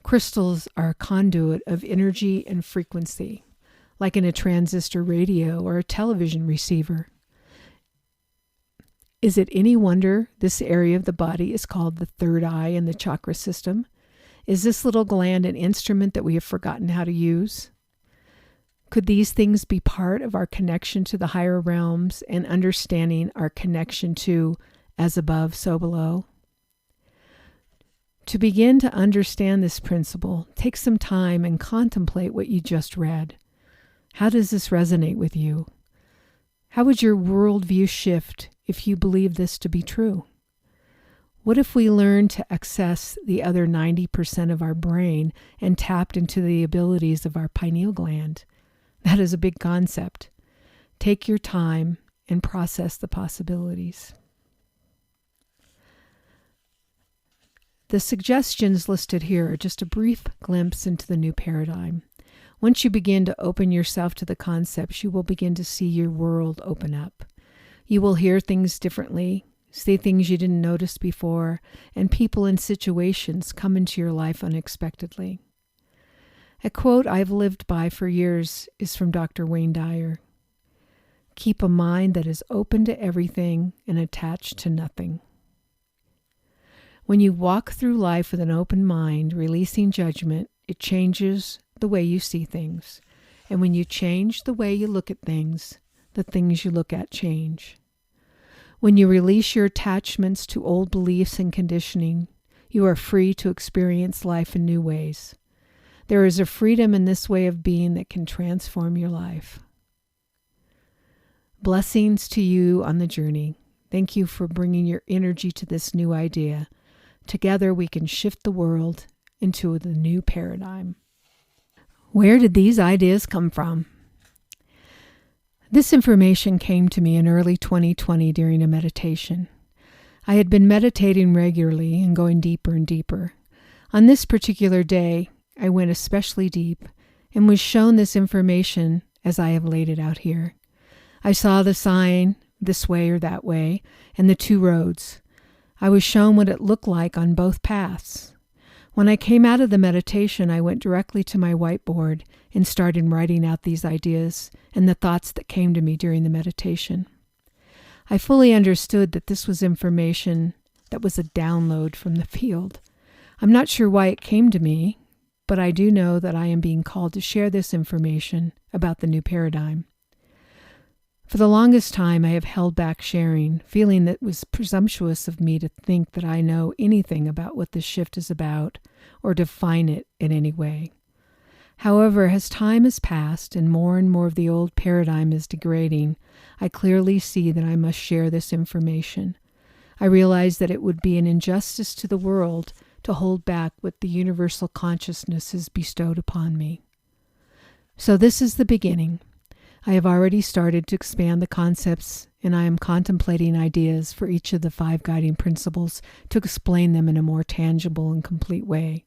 Crystals are a conduit of energy and frequency, like in a transistor radio or a television receiver. Is it any wonder this area of the body is called the third eye in the chakra system? Is this little gland an instrument that we have forgotten how to use? Could these things be part of our connection to the higher realms and understanding our connection to as above, so below? To begin to understand this principle, take some time and contemplate what you just read. How does this resonate with you? How would your worldview shift if you believe this to be true? What if we learned to access the other 90% of our brain and tapped into the abilities of our pineal gland? That is a big concept. Take your time and process the possibilities. The suggestions listed here are just a brief glimpse into the new paradigm. Once you begin to open yourself to the concepts, you will begin to see your world open up. You will hear things differently. see things you didn't notice before, and people and situations come into your life unexpectedly. A quote I've lived by for years is from Dr. Wayne Dyer. Keep a mind that is open to everything and attached to nothing. When you walk through life with an open mind, releasing judgment, it changes the way you see things. And when you change the way you look at things, the things you look at change. When you release your attachments to old beliefs and conditioning, you are free to experience life in new ways. There is a freedom in this way of being that can transform your life. Blessings to you on the journey. Thank you for bringing your energy to this new idea. Together we can shift the world into the new paradigm. Where did these ideas come from? This information came to me in early 2020 during a meditation. I had been meditating regularly and going deeper and deeper. On this particular day, I went especially deep and was shown this information as I have laid it out here. I saw the sign, this way or that way, and the two roads. I was shown what it looked like on both paths. When I came out of the meditation, I went directly to my whiteboard and started writing out these ideas and the thoughts that came to me during the meditation. I fully understood that this was information that was a download from the field. I'm not sure why it came to me, but I do know that I am being called to share this information about the new paradigm. For the longest time, I have held back sharing, feeling that it was presumptuous of me to think that I know anything about what this shift is about or define it in any way. However, as time has passed and more of the old paradigm is degrading, I clearly see that I must share this information. I realize that it would be an injustice to the world to hold back what the universal consciousness has bestowed upon me. So this is the beginning. I have already started to expand the concepts, and I am contemplating ideas for each of the 5 guiding principles to explain them in a more tangible and complete way.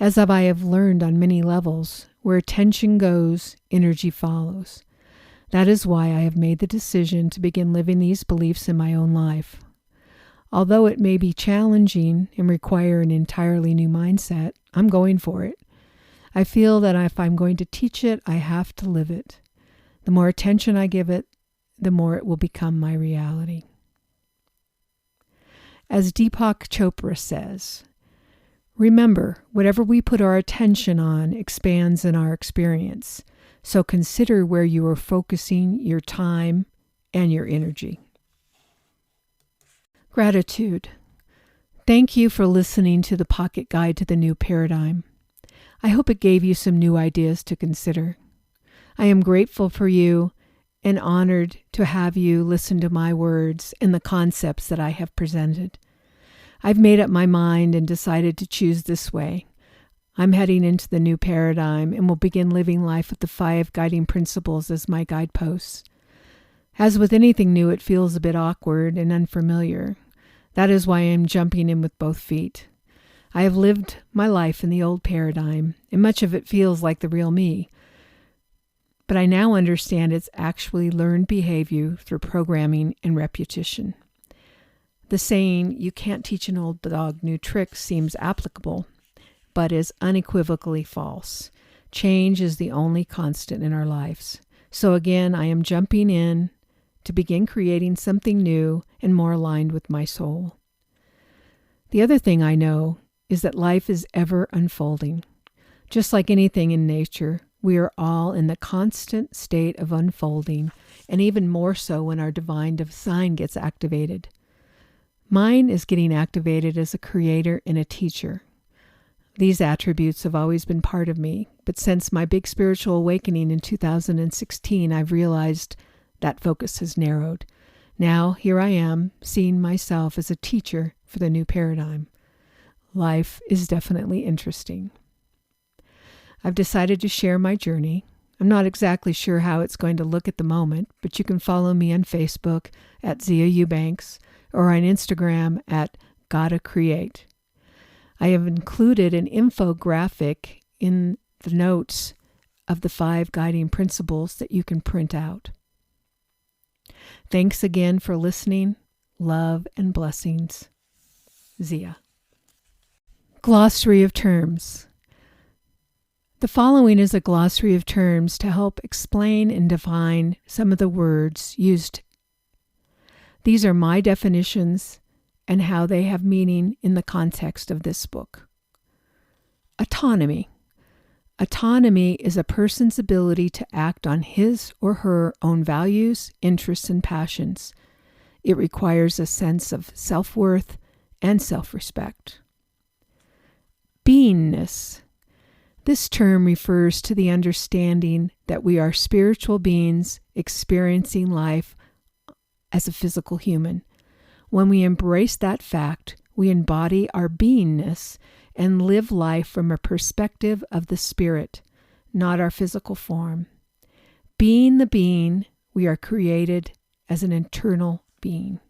As I have learned on many levels, where attention goes, energy follows. That is why I have made the decision to begin living these beliefs in my own life. Although it may be challenging and require an entirely new mindset, I'm going for it. I feel that if I'm going to teach it, I have to live it. The more attention I give it, the more it will become my reality. As Deepak Chopra says, remember, whatever we put our attention on expands in our experience. So consider where you are focusing your time and your energy. Gratitude. Thank you for listening to the Pocket Guide to the New Paradigm. I hope it gave you some new ideas to consider. I am grateful for you and honored to have you listen to my words and the concepts that I have presented. I've made up my mind and decided to choose this way. I'm heading into the new paradigm and will begin living life with the 5 guiding principles as my guideposts. As with anything new, it feels a bit awkward and unfamiliar. That is why I am jumping in with both feet. I have lived my life in the old paradigm, and much of it feels like the real me. But I now understand it's actually learned behavior through programming and repetition. The saying, you can't teach an old dog new tricks, seems applicable, but is unequivocally false. Change is the only constant in our lives. So again, I am jumping in to begin creating something new and more aligned with my soul. The other thing I know is that life is ever unfolding. Just like anything in nature, we are all in the constant state of unfolding, and even more so when our divine design gets activated. Mine is getting activated as a creator and a teacher. These attributes have always been part of me, but since my big spiritual awakening in 2016, I've realized that focus has narrowed. Now, here I am, seeing myself as a teacher for the new paradigm. Life is definitely interesting. I've decided to share my journey. I'm not exactly sure how it's going to look at the moment, but you can follow me on Facebook at Zia Eubanks or on Instagram at Gotta Create. I have included an infographic in the notes of the 5 guiding principles that you can print out. Thanks again for listening. love and blessings. Zia. Glossary of terms. The following is a glossary of terms to help explain and define some of the words used. These are my definitions and how they have meaning in the context of this book. Autonomy. Autonomy is a person's ability to act on his or her own values, interests, and passions. It requires a sense of self-worth and self-respect. Beingness. This term refers to the understanding that we are spiritual beings experiencing life as a physical human. When we embrace that fact, we embody our beingness and live life from a perspective of the spirit, not our physical form. Being the being, we are created as an eternal being.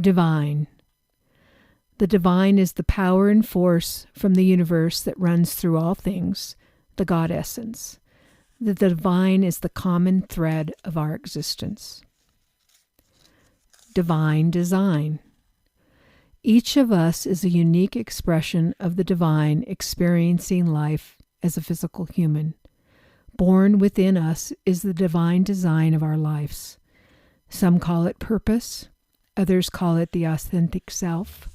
Divine. The divine is the power and force from the universe that runs through all things, the God essence. The divine is the common thread of our existence. Divine design. Each of us is a unique expression of the divine experiencing life as a physical human. Born within us is the divine design of our lives. Some call it purpose, others call it the authentic self.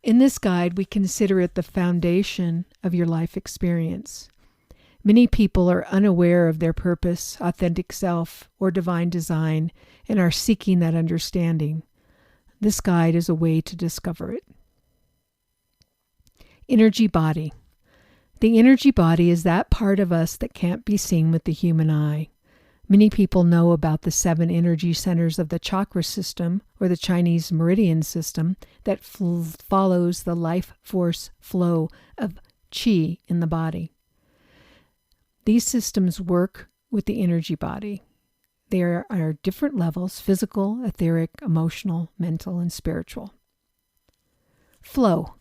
In this guide, we consider it the foundation of your life experience. Many people are unaware of their purpose, authentic self, or divine design, and are seeking that understanding. This guide is a way to discover it. Energy body. The energy body is that part of us that can't be seen with the human eye. Many people know about the 7 energy centers of the chakra system, or the Chinese meridian system, that follows the life force flow of qi in the body. These systems work with the energy body. There are different levels: physical, etheric, emotional, mental, and spiritual. Flow.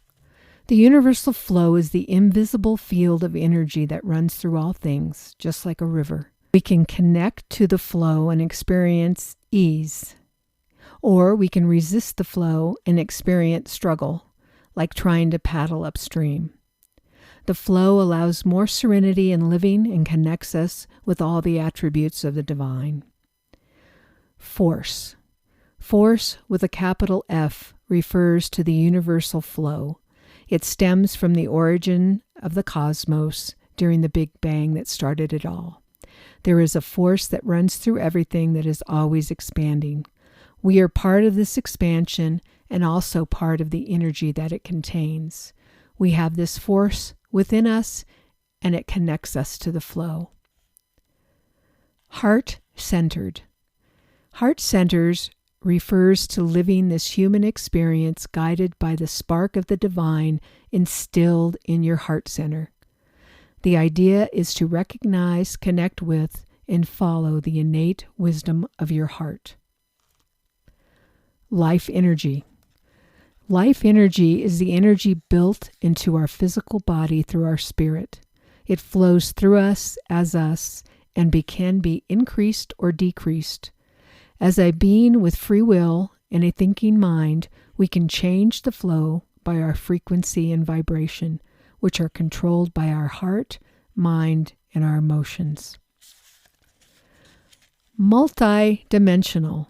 The universal flow is the invisible field of energy that runs through all things, just like a river. We can connect to the flow and experience ease, or we can resist the flow and experience struggle, like trying to paddle upstream. The flow allows more serenity in living and connects us with all the attributes of the divine. Force. Force with a capital F refers to the universal flow. It stems from the origin of the cosmos during the Big Bang that started it all. There is a force that runs through everything that is always expanding. We are part of this expansion and also part of the energy that it contains. We have this force within us, and it connects us to the flow. Heart-centered. Heart centers refers to living this human experience guided by the spark of the divine instilled in your heart center. The idea is to recognize, connect with, and follow the innate wisdom of your heart. Life energy. Life energy is the energy built into our physical body through our spirit. It flows through us and can be increased or decreased. As a being with free will and a thinking mind, we can change the flow by our frequency and vibration, which are controlled by our heart, mind, and our emotions. Multi-dimensional.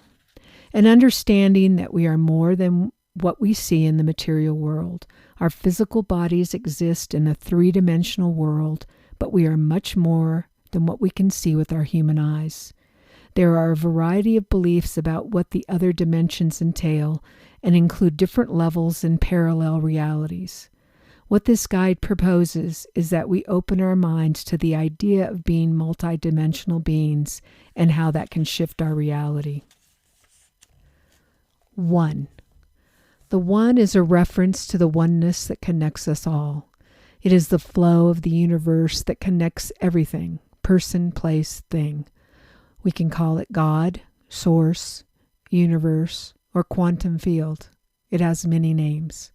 An understanding that we are more than what we see in the material world. Our physical bodies exist in a 3-dimensional world, but we are much more than what we can see with our human eyes. There are a variety of beliefs about what the other dimensions entail and include different levels and parallel realities. What this guide proposes is that we open our minds to the idea of being multidimensional beings and how that can shift our reality. One. The one is a reference to the oneness that connects us all. It is the flow of the universe that connects everything, person, place, thing. We can call it God, source, universe, or quantum field. It has many names.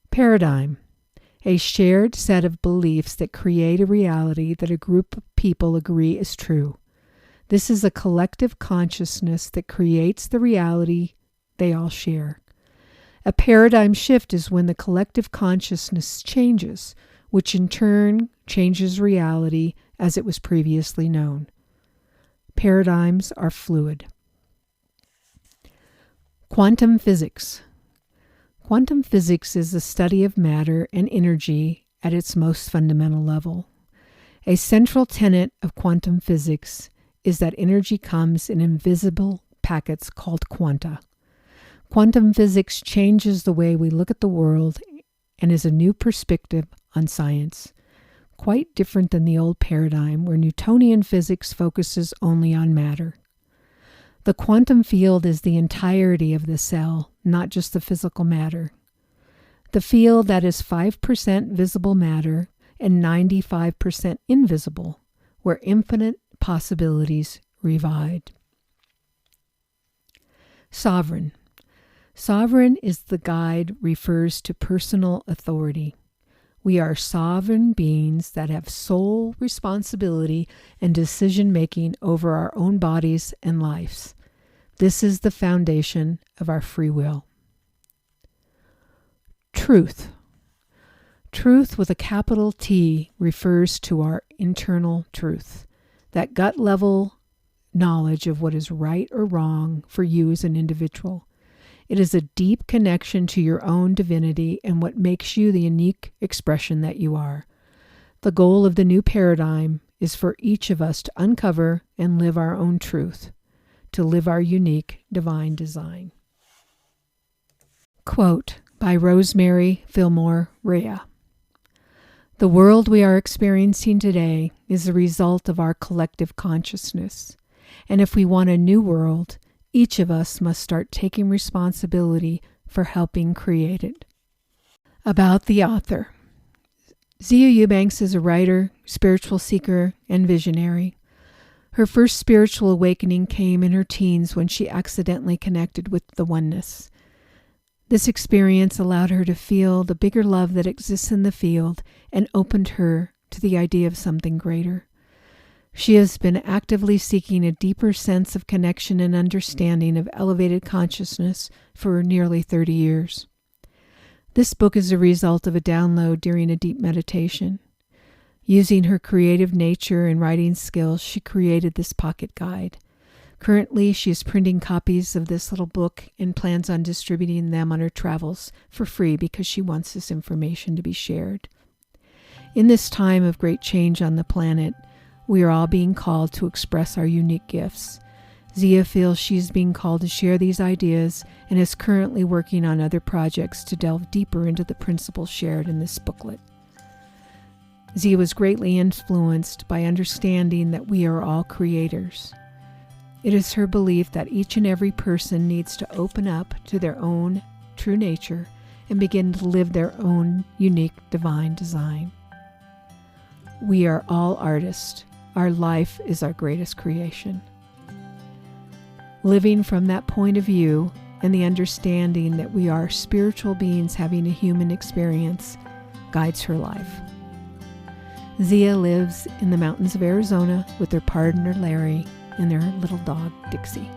Paradigm. A shared set of beliefs that create a reality that a group of people agree is true. This is a collective consciousness that creates the reality they all share. A paradigm shift is when the collective consciousness changes, which in turn changes reality as it was previously known. Paradigms are fluid. Quantum physics. Quantum physics is the study of matter and energy at its most fundamental level. A central tenet of quantum physics is that energy comes in invisible packets called quanta. Quantum physics changes the way we look at the world and is a new perspective on science, quite different than the old paradigm where Newtonian physics focuses only on matter. The quantum field is the entirety of the cell, not just the physical matter. The field that is 5% visible matter and 95% invisible, where infinite possibilities reside. Sovereign. Sovereign is the guide refers to personal authority. We are sovereign beings that have sole responsibility and decision-making over our own bodies and lives. This is the foundation of our free will. Truth. Truth with a capital T refers to our internal truth, that gut-level knowledge of what is right or wrong for you as an individual. It is a deep connection to your own divinity and what makes you the unique expression that you are. The goal of the new paradigm is for each of us to uncover and live our own truth, to live our unique divine design. Quote by Rosemary Fillmore Rea. The world we are experiencing today is the result of our collective consciousness. And if we want a new world, each of us must start taking responsibility for helping create it. About the author. Zia Eubanks is a writer, spiritual seeker, and visionary. Her first spiritual awakening came in her teens when she accidentally connected with the oneness. This experience allowed her to feel the bigger love that exists in the field and opened her to the idea of something greater. She has been actively seeking a deeper sense of connection and understanding of elevated consciousness for nearly 30 years. This book is a result of a download during a deep meditation. Using her creative nature and writing skills, she created this pocket guide. Currently, she is printing copies of this little book and plans on distributing them on her travels for free because she wants this information to be shared. In this time of great change on the planet, we are all being called to express our unique gifts. Zia feels she is being called to share these ideas and is currently working on other projects to delve deeper into the principles shared in this booklet. Zia was greatly influenced by understanding that we are all creators. It is her belief that each and every person needs to open up to their own true nature and begin to live their own unique divine design. We are all artists. Our life is our greatest creation. Living from that point of view and the understanding that we are spiritual beings having a human experience guides her life. Zia lives in the mountains of Arizona with her partner Larry and their little dog Dixie.